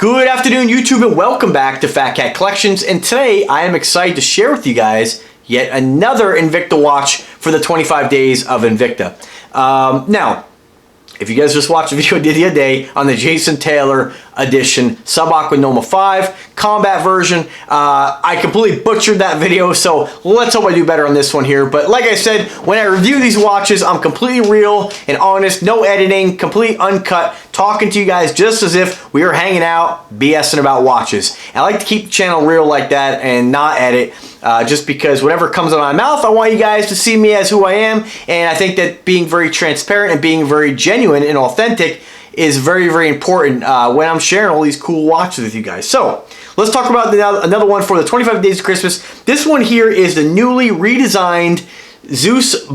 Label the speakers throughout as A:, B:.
A: Good afternoon, YouTube, and welcome back to Fat Cat Collections. And today I am excited to share with you guys yet another Invicta watch for the 25 days of Invicta. Now, if you guys just watched the video I did the other day on the Jason Taylor edition Sub-Aqua Noma 5 combat version, I completely butchered that video, so let's hope I do better on this one here. But like I said, when I review these watches, I'm completely real and honest, no editing, complete uncut, talking to you guys just as if we were hanging out, BSing about watches. And I like to keep the channel real like that and not edit, just because whatever comes out of my mouth, I want you guys to see me as who I am. And I think that being very transparent and being very genuine and authentic is very, very important when I'm sharing all these cool watches with you guys. So let's talk about another one for the 25 days of Christmas. This one here is the newly redesigned Zeus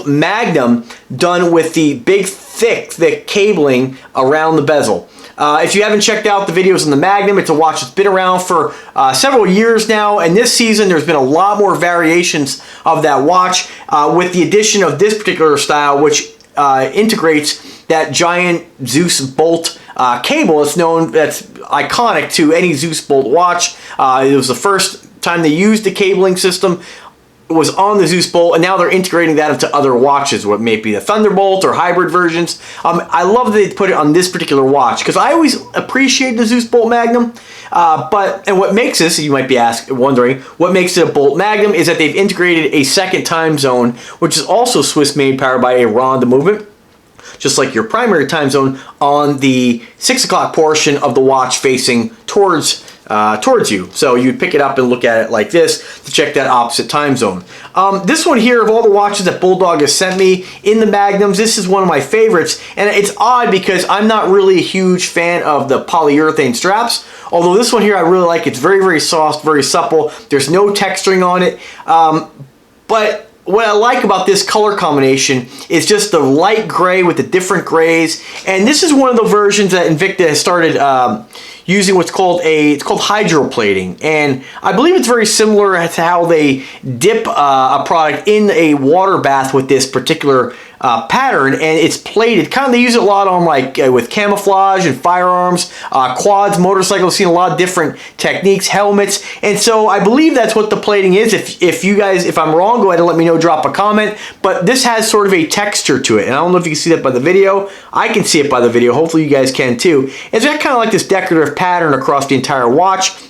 A: Magnum, done with the big thick cabling around the bezel. If you haven't checked out the videos on the Magnum, it's a watch that's been around for several years now, and this season there's been a lot more variations of that watch with the addition of this particular style, which integrates that giant Zeus bolt cable. It's known, that's iconic to any Zeus bolt watch. It was the first time they used the cabling system. It was on the Zeus Bolt, and now they're integrating that into other watches, what may be the Thunderbolt or hybrid versions. I love that they put it on this particular watch because I always appreciate the Zeus Bolt Magnum. And what makes this, you might be wondering, what makes it a Bolt Magnum is that they've integrated a second time zone, which is also Swiss made, powered by a Ronda movement, just like your primary time zone, on the 6 o'clock portion of the watch facing towards you. So you'd pick it up and look at it like this to check that opposite time zone. This one here, of all the watches that Bulldog has sent me in the Magnums, this is one of my favorites. And it's odd because I'm not really a huge fan of the polyurethane straps, although this one here I really like. It's very, very soft, very supple. There's no texturing on it. But what I like about this color combination is just the light gray with the different grays. And this is one of the versions that Invicta has started using what's called hydroplating. And I believe it's very similar to how they dip a product in a water bath with this particular pattern, and it's plated. Kind of, they use it a lot on with camouflage and firearms, quads, motorcycles. Seen a lot of different techniques, helmets, and so I believe that's what the plating is. If you guys, if I'm wrong, go ahead and let me know. Drop a comment. But this has sort of a texture to it, and I don't know if you can see that by the video. I can see it by the video. Hopefully you guys can too. It's got kind of like this decorative pattern across the entire watch.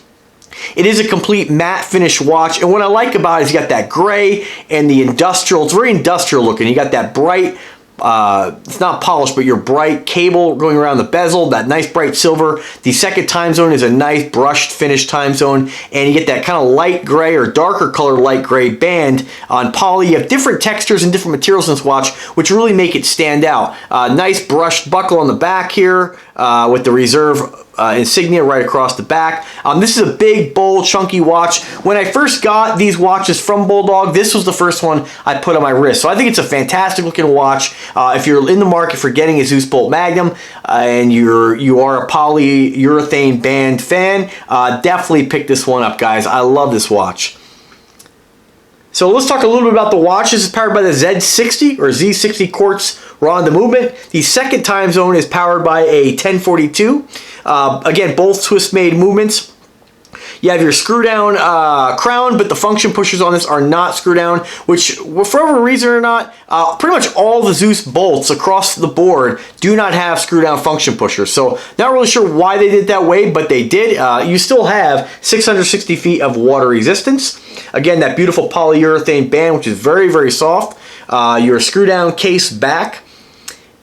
A: It is a complete matte finish watch, and what I like about it is you got that gray and the industrial. It's very industrial looking. You got that bright, it's not polished, but your bright cable going around the bezel, that nice bright silver. The second time zone is a nice brushed finish time zone, and you get that kind of light gray or darker color light gray band on poly. You have different textures and different materials in this watch, which really make it stand out. Nice brushed buckle on the back here with the reserve insignia right across the back. This is a big, bold, chunky watch. When I first got these watches from Bulldog, this was the first one I put on my wrist. So I think it's a fantastic looking watch. If you're in the market for getting a Zeus Bolt Magnum and you are a polyurethane band fan, definitely pick this one up, guys. I love this watch. So let's talk a little bit about the watch. This is powered by the Z60 or Z60 quartz Ronda movement. The second time zone is powered by a 1042. Again, both Swiss-made movements. You have your screw-down crown, but the function pushers on this are not screw-down, which, for whatever reason or not, pretty much all the Zeus bolts across the board do not have screw-down function pushers. So not really sure why they did it that way, but they did. You still have 660 feet of water resistance. Again, that beautiful polyurethane band, which is very, very soft. Your screw-down case back.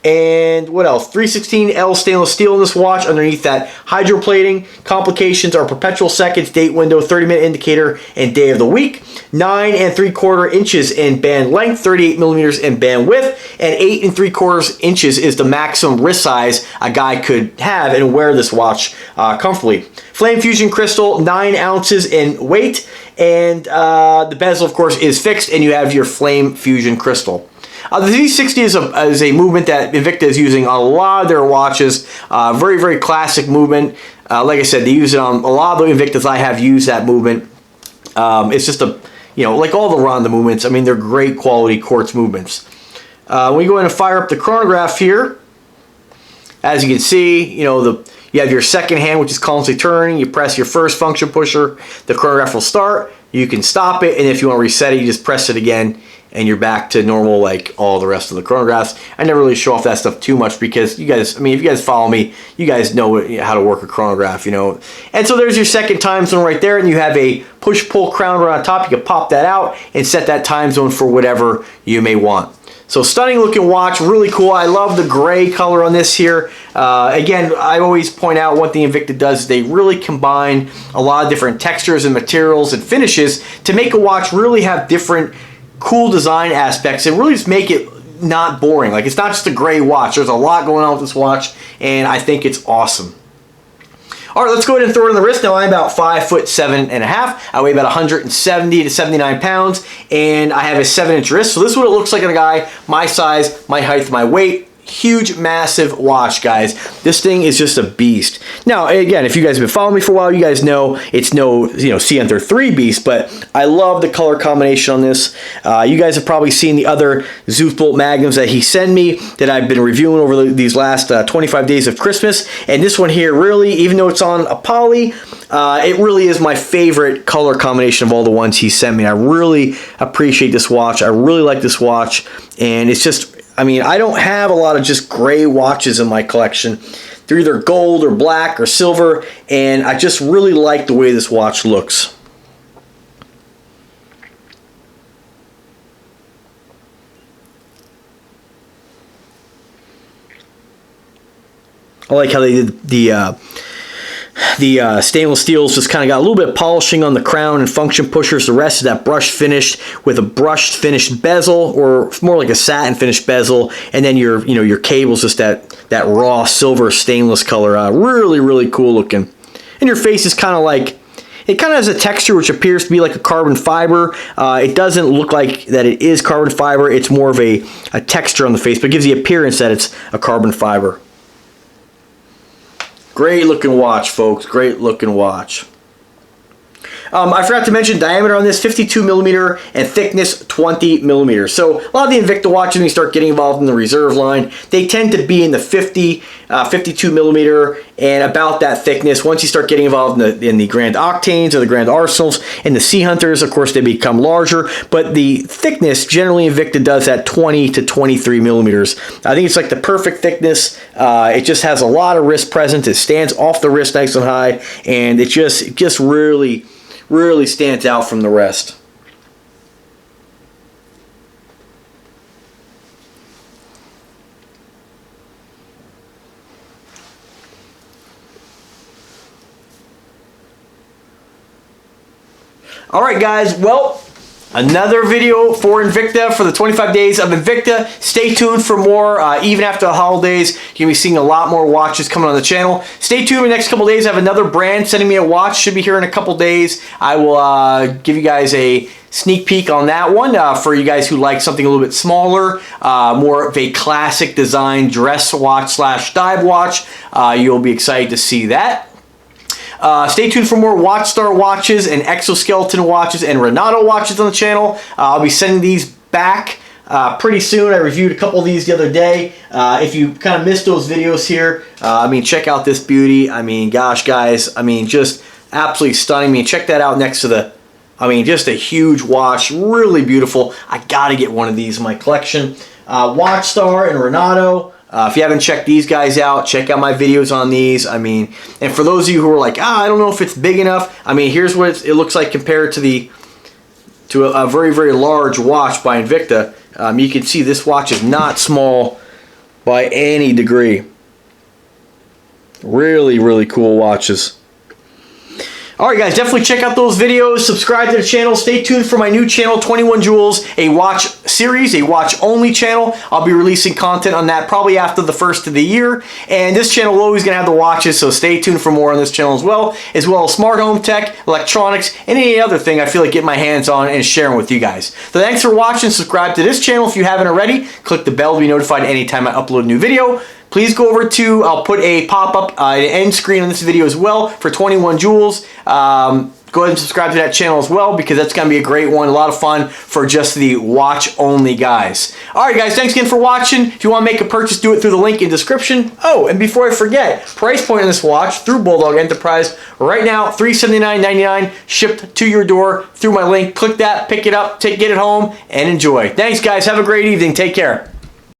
A: And what else? 316L stainless steel in this watch underneath that hydroplating. Complications are perpetual seconds, date window, 30-minute indicator, and day of the week. 9 3/4 inches in band length, 38 millimeters in band width, and 8 3/4 inches is the maximum wrist size a guy could have and wear this watch comfortably. Flame fusion crystal, 9 ounces in weight, and the bezel, of course, is fixed, and you have your flame fusion crystal. The Z60 is a movement that Invicta is using on a lot of their watches. Very, very classic movement. Like I said, they use it on a lot of the Invictas I have used that movement. It's just like all the Ronda movements, I mean, they're great quality quartz movements. When you go in and fire up the chronograph here, as you can see, you You have your second hand, which is constantly turning. You press your first function pusher, the chronograph will start. You can stop it, and if you want to reset it, you just press it again, and you're back to normal like all the rest of the chronographs. I never really show off that stuff too much because you guys, I mean, if you guys follow me, you guys know how to work a chronograph, you know. And so there's your second time zone right there, and you have a push-pull crown right on top. You can pop that out and set that time zone for whatever you may want. So stunning looking watch, really cool. I love the gray color on this here. Again, I always point out one thing Invicta does is they really combine a lot of different textures and materials and finishes to make a watch really have different cool design aspects and really just make it not boring. Like, it's not just a gray watch. There's a lot going on with this watch, and I think it's awesome. All right, let's go ahead and throw it on the wrist. Now, I'm about 5'7.5". I weigh about 170 to 79 pounds, and I have a 7-inch wrist. So this is what it looks like on a guy my size, my height, my weight. Huge, massive watch, guys. This thing is just a beast. Now, again, if you guys have been following me for a while, you guys know it's no, C-Hunter 3 beast, but I love the color combination on this. You guys have probably seen the other Zeus Magnums that he sent me that I've been reviewing over these last 25 days of Christmas, and this one here really, even though it's on a poly, it really is my favorite color combination of all the ones he sent me. I really appreciate this watch. I really like this watch, and it's just, I mean, I don't have a lot of just gray watches in my collection. They're either gold or black or silver, and I just really like the way this watch looks. I like how they did the stainless steels just kind of got a little bit of polishing on the crown and function pushers. The rest is that brush finished with a brushed finished bezel, or more like a satin finished bezel, and then your cable's just that raw silver stainless color. Really, really cool looking. And your face is kind of like, it kind of has a texture which appears to be like a carbon fiber. It doesn't look like that it is carbon fiber. It's more of a texture on the face, but it gives the appearance that it's a carbon fiber. Great looking watch, folks. Great looking watch. I forgot to mention diameter on this, 52 millimeter, and thickness 20 millimeters. So a lot of the Invicta watches, when you start getting involved in the reserve line, they tend to be in the 52 millimeter and about that thickness. Once you start getting involved in the Grand Octanes or the Grand Arsenals and the Sea Hunters, of course, they become larger. But the thickness, generally Invicta does at 20 to 23 millimeters. I think it's like the perfect thickness. It just has a lot of wrist presence. It stands off the wrist nice and high, and it just really stands out from the rest. All right, guys, well, another video for Invicta for the 25 days of Invicta. Stay tuned for more. Even after the holidays, you're going to be seeing a lot more watches coming on the channel. Stay tuned in the next couple days. I have another brand sending me a watch. Should be here in a couple days. I will give you guys a sneak peek on that one for you guys who like something a little bit smaller, more of a classic design dress watch slash dive watch. You'll be excited to see that. Stay tuned for more WatchStar watches and exoskeleton watches and Renato watches on the channel. I'll be sending these back pretty soon. I reviewed a couple of these the other day. If you kind of missed those videos here, I mean, check out this beauty. I mean, gosh, guys, I mean, just absolutely stunning. I mean, check that out next to the, I mean, just a huge watch, really beautiful. I gotta get one of these in my collection. WatchStar and Renato. If you haven't checked these guys out, check out my videos on these. I mean, and for those of you who are like, I don't know if it's big enough. I mean, here's what it looks like compared to a very, very large watch by Invicta. You can see this watch is not small by any degree. Really, really cool watches. Alright guys, definitely check out those videos, subscribe to the channel, stay tuned for my new channel, 21 Jewels, a watch series, a watch only channel. I'll be releasing content on that probably after the first of the year, and this channel will always going to have the watches, so stay tuned for more on this channel as well as smart home tech, electronics, and any other thing I feel like getting my hands on and sharing with you guys. So thanks for watching, subscribe to this channel if you haven't already, click the bell to be notified anytime I upload a new video. Please go over to, I'll put a pop-up, an end screen on this video as well for 21 Jewels. Go go ahead and subscribe to that channel as well, because that's going to be a great one. A lot of fun for just the watch-only guys. All right, guys, thanks again for watching. If you want to make a purchase, do it through the link in the description. Oh, and before I forget, price point on this watch through Bulldog Enterprise right now, $379.99, shipped to your door through my link. Click that, pick it up, get it home, and enjoy. Thanks, guys. Have a great evening. Take care.